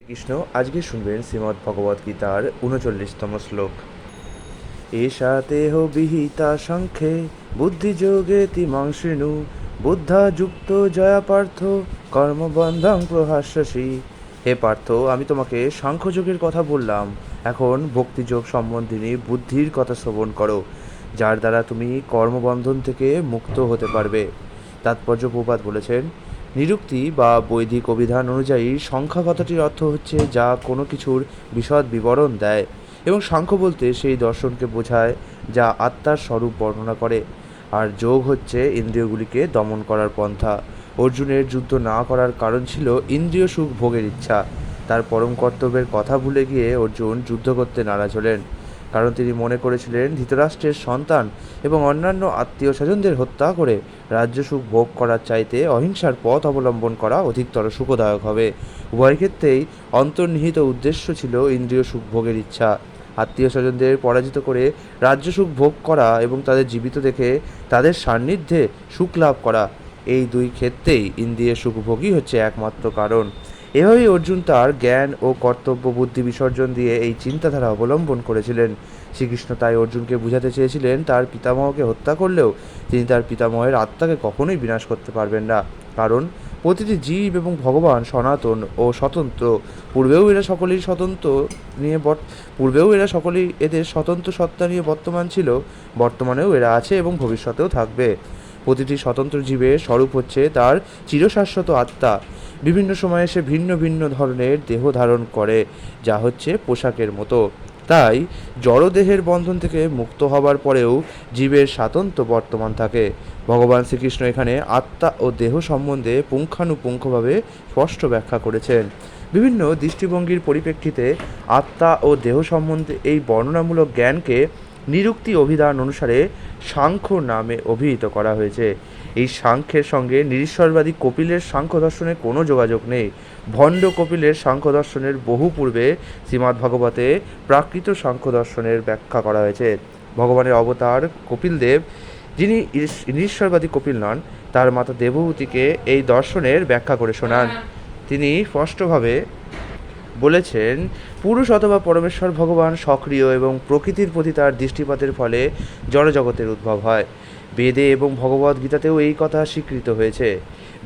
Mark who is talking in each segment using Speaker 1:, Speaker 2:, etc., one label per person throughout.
Speaker 1: কৃষ্ণ আজকে শুনবেন শ্রীমদ্ ভগবদ গীতার ৩৯তম শ্লোক। এষা তেহ বিহিতা সংখ্যে বুদ্ধিযোগে তিমাং শৃণু বুদ্ধা যুক্ত জয়া পার্থ কর্মবন্ধং প্রহাস্যসি। হে পার্থ, আমি তোমাকে সাংখ্যযোগের কথা বললাম, এখন ভক্তিযোগ সম্বন্ধিনী বুদ্ধির কথা শ্রবণ করো, যার দ্বারা তুমি কর্মবন্ধন থেকে মুক্ত হতে পারবে। তাৎপর্য প্রপাত বলেছেন, নিরুক্তি বা বৈদিক অভিধান অনুযায়ী সংখ্যা কথাটির অর্থ হচ্ছে যা কোনো কিছুর বিশদ বিবরণ দেয়, এবং সাংখ্য বলতে সেই দর্শনকে বোঝায় যা আত্মার স্বরূপ বর্ণনা করে। আর যোগ হচ্ছে ইন্দ্রিয়গুলিকে দমন করার পন্থা। অর্জুনের যুদ্ধ না করার কারণ ছিল ইন্দ্রিয় সুখ ভোগের ইচ্ছা। তার পরম কর্তব্যের কথা ভুলে গিয়ে অর্জুন যুদ্ধ করতে নারাজ হলেন, কারণ তিনি মনে করেছিলেন ধৃতরাষ্ট্রের সন্তান এবং অন্যান্য আত্মীয় স্বজনদের হত্যা করে রাজ্য সুখ ভোগ করার চাইতে অহিংসার পথ অবলম্বন করা অধিকতর সুখদায়ক হবে। উভয় ক্ষেত্রেই অন্তর্নিহিত উদ্দেশ্য ছিল ইন্দ্রিয় সুখ ভোগের ইচ্ছা। আত্মীয় স্বজনদের পরাজিত করে রাজ্য সুখ ভোগ করা এবং তাদের জীবিত দেখে তাদের সান্নিধ্যে সুখ লাভ করা, এই দুই ক্ষেত্রেই ইন্দ্রিয় সুখভোগই হচ্ছে একমাত্র কারণ। এভাবেই অর্জুন তার জ্ঞান ও কর্তব্য বুদ্ধি বিসর্জন দিয়ে এই চিন্তাধারা অবলম্বন করেছিলেন। শ্রীকৃষ্ণ তাই অর্জুনকে বুঝাতে চেয়েছিলেন, তার পিতামহকে হত্যা করলেও তিনি তার পিতামহের আত্মাকে কখনোই বিনাশ করতে পারবেন না, কারণ প্রতিটি জীব এবং ভগবান সনাতন ও স্বতন্ত্র। পূর্বেও এরা সকলেই এদের স্বতন্ত্র সত্তা নিয়ে বর্তমান ছিল, বর্তমানেও এরা আছে এবং ভবিষ্যতেও থাকবে। প্রতিটি স্বতন্ত্র জীবের স্বরূপ হচ্ছে তার চিরশাশ্বত আত্মা। বিভিন্ন সময়ে সে ভিন্ন ভিন্ন ধরনের দেহ ধারণ করে, যা হচ্ছে পোশাকের মতো। তাই জড়দেহের বন্ধন থেকে মুক্ত হবার পরেও জীবের স্বাতন্ত্র্য বর্তমান থাকে। ভগবান শ্রীকৃষ্ণ এখানে আত্মা ও দেহ সম্বন্ধে পুঙ্খানুপুঙ্খভাবে স্পষ্ট ব্যাখ্যা করেছেন। বিভিন্ন দৃষ্টিভঙ্গির পরিপ্রেক্ষিতে আত্মা ও দেহ সম্বন্ধে এই বর্ণনামূলক জ্ঞানকে নিরুক্তি অভিধান অনুসারে সাংখ্য নামে অভিহিত করা হয়েছে। এই সাংখ্যের সঙ্গে নিরীশ্বরবাদী কপিলের সাংখ্য দর্শনের কোনো যোগাযোগ নেই। ভণ্ড কপিলের সাংখ্য দর্শনের বহু পূর্বে শ্রীমদ্ভাগবতে প্রাকৃত সাংখ্য দর্শনের ব্যাখ্যা করা হয়েছে। ভগবানের অবতার কপিলদেব, যিনি নিরীশ্বরবাদী কপিল নন, তার মাতা দেবহূতিকে এই দর্শনের ব্যাখ্যা করে শোনান। তিনি স্পষ্টভাবে বলেছেন, পুরুষ অথবা পরমেশ্বর ভগবান সক্রিয় এবং প্রকৃতির প্রতি তার দৃষ্টিপাতের ফলে জড়জগতের উদ্ভব হয়। বেদে এবং ভগবদ্ গীতাতেও এই কথা স্বীকৃত হয়েছে।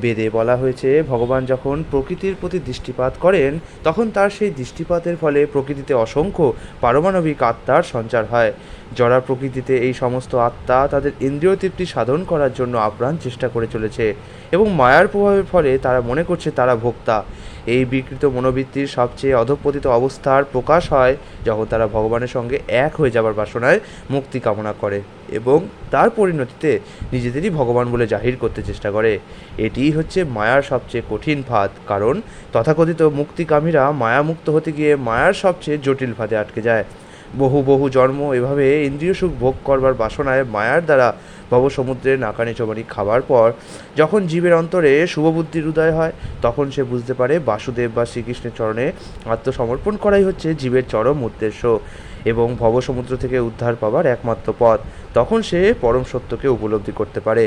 Speaker 1: বেদে বলা হয়েছে, ভগবান যখন প্রকৃতির প্রতি দৃষ্টিপাত করেন তখন তার সেই দৃষ্টিপাতের ফলে প্রকৃতিতে অসংখ্য পারমাণবিক আত্মার সঞ্চার হয়। জড়া প্রকৃতিতে এই সমস্ত আত্মা তাদের ইন্দ্রিয় তৃপ্তি সাধন করার জন্য আপ্রাণ চেষ্টা করে চলেছে এবং মায়ার প্রভাবের ফলে তারা মনে করছে তারা ভোক্তা। এই বিকৃত মনোবৃত্তির সবচেয়ে অধঃপতিত অবস্থার প্রকাশ হয় যখন তারা ভগবানের সঙ্গে এক হয়ে যাবার বাসনায় মুক্তি কামনা করে এবং তার পরিণতিতে নিজেদেরই ভগবান বলে জাহির করতে চেষ্টা করে। এটিই হচ্ছে মায়ার সবচেয়ে কঠিন ফাঁদ, কারণ তথাকথিত মুক্তিকামীরা মায়ামুক্ত হতে গিয়ে মায়ার সবচেয়ে জটিল ফাঁদে আটকে যায়। বহু বহু জন্ম এভাবে ইন্দ্রিয় সুখ ভোগ করবার বাসনায় মায়ার দ্বারা ভবসমুদ্রে নাকানি চোবানি খাবার পর যখন জীবের অন্তরে শুভবুদ্ধির উদয় হয়, তখন সে বুঝতে পারে বাসুদেব বা শ্রীকৃষ্ণের চরণে আত্মসমর্পণ করাই হচ্ছে জীবের চরম উদ্দেশ্য এবং ভবসমুদ্র থেকে উদ্ধার পাবার একমাত্র পথ। তখন সে পরম সত্যকে উপলব্ধি করতে পারে।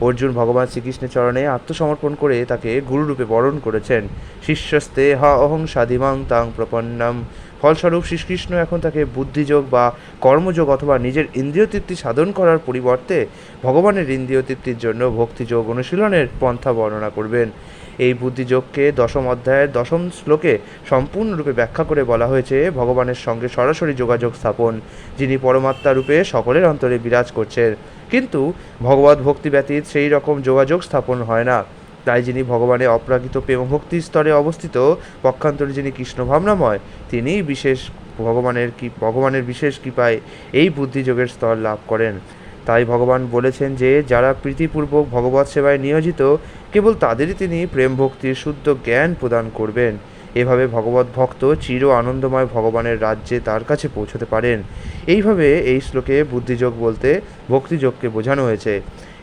Speaker 1: অর্জুন ভগবান শ্রীকৃষ্ণের চরণে আত্মসমর্পণ করে তাকে গুরুরূপে বরণ করেছেন। শিষ্যস্তে হা অহং সাধিমাং তাং প্রপন্নম। ফলস্বরূপ শ্রীকৃষ্ণ এখন তাকে বুদ্ধিযোগ বা কর্মযোগ অথবা নিজের ইন্দ্রিয় তৃপ্তি সাধন করার পরিবর্তে ভগবানের ইন্দ্রিয় তৃপ্তির জন্য ভক্তিযোগ অনুশীলনের পন্থা বর্ণনা করবেন। এই বুদ্ধিযোগকে দশম অধ্যায়ের দশম শ্লোকে সম্পূর্ণরূপে ব্যাখ্যা করে বলা হয়েছে ভগবানের সঙ্গে সরাসরি যোগাযোগ স্থাপন, যিনি পরমাত্মা রূপে সকলের অন্তরে বিরাজ করছেন। কিন্তু ভগবত ভক্তি ব্যতীত সেই রকম যোগাযোগ স্থাপন হয় না। তাই যিনি ভগবানের অপ্রাকৃত প্রেম ভক্তির স্তরে অবস্থিত, পক্ষান্তরে যিনি কৃষ্ণ ভাবনাময়, তিনিই ভগবানের বিশেষ কৃপায় এই বুদ্ধিযোগের স্তর লাভ করেন। তাই ভগবান বলেছেন যে যারা প্রীতিপূর্বক ভগবৎ সেবায় নিয়োজিত, কেবল তাদেরই তিনি প্রেম ভক্তির শুদ্ধ জ্ঞান প্রদান করবেন। এভাবে ভগবত ভক্ত চির আনন্দময় ভগবানের রাজ্যে তার কাছে পৌঁছতে পারেন। এইভাবে এই শ্লোকে বুদ্ধিযোগ বলতে ভক্তিযোগকে বোঝানো হয়েছে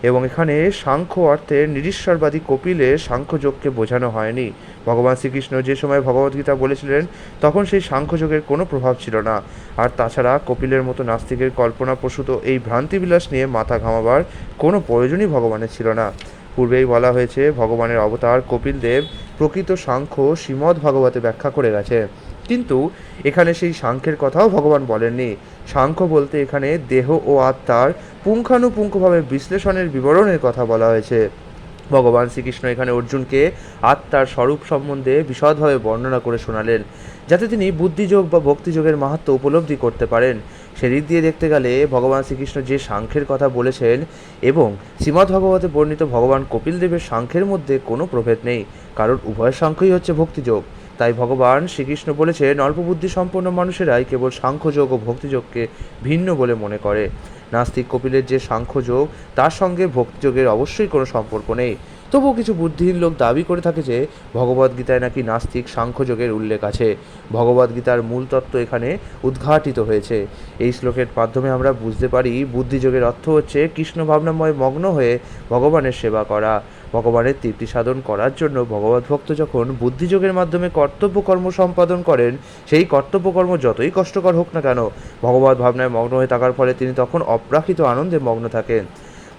Speaker 1: এবং এখানে সাংখ্য অর্থে নিরীশ্বরবাদী কপিলের সাংখ্যযোগকে বোঝানো হয়নি। ভগবান শ্রীকৃষ্ণ যে সময় ভগবদ্গীতা বলেছিলেন তখন সেই সাংখ্যযোগের কোনো প্রভাব ছিল না। আর তাছাড়া কপিলের মতো নাস্তিকের কল্পনাপ্রসূত এই ভ্রান্তিবিলাস নিয়ে মাথা ঘামাবার কোনো প্রয়োজনই ভগবানের ছিল না। পূর্বেই বলা হয়েছে ভগবানের অবতার কপিল দেব প্রকৃত সাংখ্য শ্রীমদ্ ভাগবতে ব্যাখ্যা করে গেছে, কিন্তু এখানে সেই সাংখ্যের কথাও ভগবান বলেননি। সাংখ্য বলতে এখানে দেহ ও আত্মার পুঙ্খানুপুঙ্খভাবে বিশ্লেষণের বিবরণের কথা বলা হয়েছে। ভগবান শ্রীকৃষ্ণ এখানে অর্জুনকে আত্মার স্বরূপ সম্বন্ধে বিশদভাবে বর্ণনা করে শোনালেন, যাতে তিনি বুদ্ধিযোগ বা ভক্তিযোগের মাহাত্ম্য উপলব্ধি করতে পারেন। সেদিক দিয়ে দেখতে গেলে ভগবান শ্রীকৃষ্ণ যে সাংখ্যের কথা বলেছেন এবং শ্রীমদ্ভাগবতে বর্ণিত ভগবান কপিল দেবের সাংখ্যের মধ্যে কোনো প্রভেদ নেই, কারণ উভয় সাংখ্যই হচ্ছে ভক্তিযোগ। তাই ভগবান শ্রীকৃষ্ণ বলেছেন অল্প বুদ্ধি সম্পন্ন মানুষেরাই কেবল সাংখ্যযোগ ও ভক্তিযোগকে ভিন্ন বলে মনে করে। নাস্তিক কপিলের যে সাংখ্যযোগ তার সঙ্গে ভক্তিযোগের অবশ্যই কোনো সম্পর্ক নেই। তবুও কিছু বুদ্ধিহীন লোক দাবি করে থাকে যে ভগবদ্গীতায় নাকি নাস্তিক সাংখ্যযোগের উল্লেখ আছে। ভগবদ্গীতার মূল তত্ত্ব এখানে উদ্ঘাটিত হয়েছে। এই শ্লোকের মাধ্যমে আমরা বুঝতে পারি বুদ্ধিযোগের অর্থ হচ্ছে কৃষ্ণ ভাবনাময় মগ্ন হয়ে ভগবানের সেবা করা। ভগবানের তৃপ্তি সাধন করার জন্য ভগবদ্ভক্ত যখন বুদ্ধিযোগের মাধ্যমে কর্তব্য কর্ম সম্পাদন করেন, সেই কর্তব্যকর্ম যতই কষ্টকর হোক না কেন, ভগবত ভাবনায় মগ্ন হয়ে থাকার ফলে তিনি তখন অপ্রাকৃত আনন্দে মগ্ন থাকেন।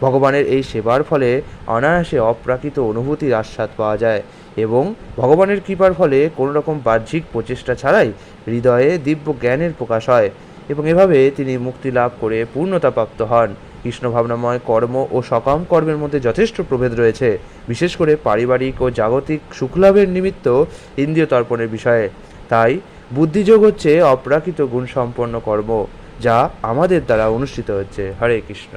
Speaker 1: ভগবানের এই সেবার ফলে অনায়াসে অপ্রাকৃত অনুভূতির আস্বাদ পাওয়া যায় এবং ভগবানের কৃপার ফলে কোনো রকম বাহ্যিক প্রচেষ্টা ছাড়াই হৃদয়ে দিব্য জ্ঞানের প্রকাশ হয় এবং এভাবে তিনি মুক্তি লাভ করে পূর্ণতা প্রাপ্ত হন। কৃষ্ণ ভাবনাময় কর্ম ও সকাম কর্মের মধ্যে যথেষ্ট প্রভেদ রয়েছে, বিশেষ করে পারিবারিক ও জাগতিক সুখলাভের নিমিত্ত ইন্দ্রিয় তর্পণের বিষয়ে। তাই বুদ্ধিযোগ হচ্ছে অপ্রাকৃত গুণসম্পন্ন কর্ম, যা আমাদের দ্বারা অনুষ্ঠিত হচ্ছে। হরে কৃষ্ণ।